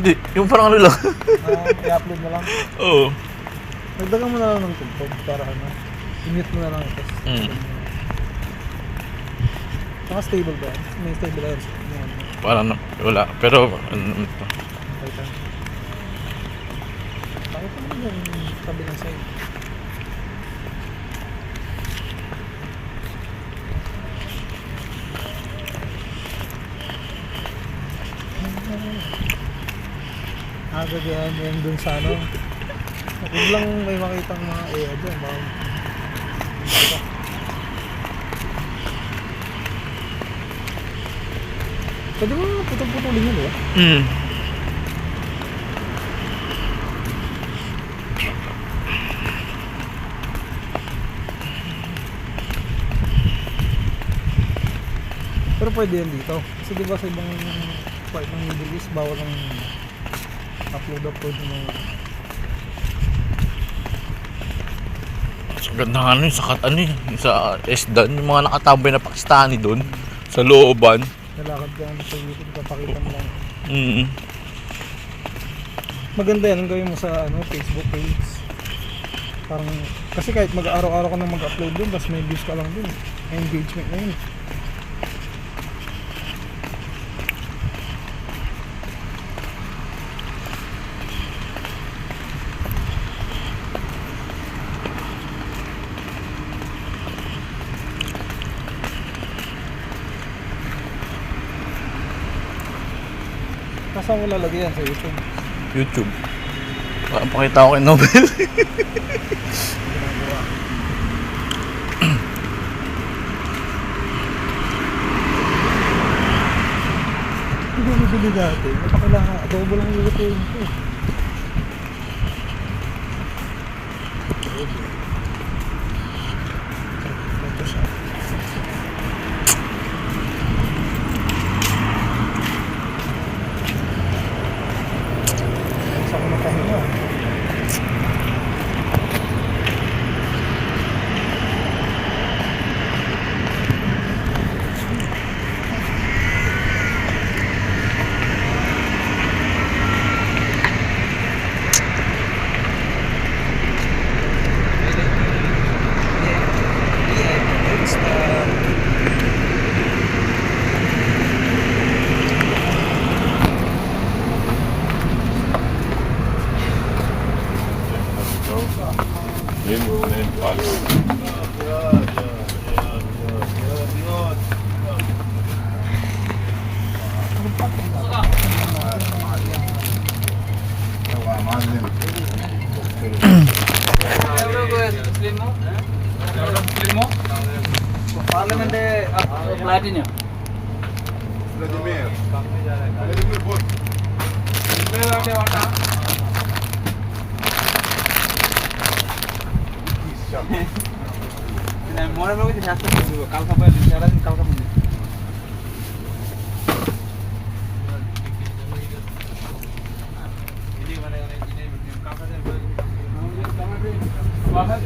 Hindi, yung parang ano lang. I-upload mo lang. Oo. Nagdagan mo na lang ng tugtog para ano. I-mute mo na lang ito. Saka stable ba? May stable yan. Parang wala. Pero ano ito. Pakita. Pakita mo yung tabi ng side. Gagayahan mo yan dun sa ano. Huwag lang may makitang mga dyan. Pwede mo putol-putulin yun, diba? Pero pwede yan dito. Kasi diba sa ibang part ng Middle East, bawal ang upload ng mga... Sa ganda nga ano yun, sa Esdan, yung mga nakatambay na Pakistani doon, sa looban. Nalakad ka na sa YouTube, papakita mo lang. Maganda yan, ang gawin mo sa Facebook page. Parang, kasi kahit mag-araw-araw ka nang mag-upload dun, tapos may views ka lang dun. May engagement na yun. Saan mo lalagay yan sa YouTube? YouTube. Parang pakita ko kay Nobel. Hindi mo bili dati. Napakailangan. Adobo lang yung lutuin ko. Ito siya. Parliament Platinum. Vladimir. Vladimir Putin. More about it has to do. Kalka by Kalka. Bahan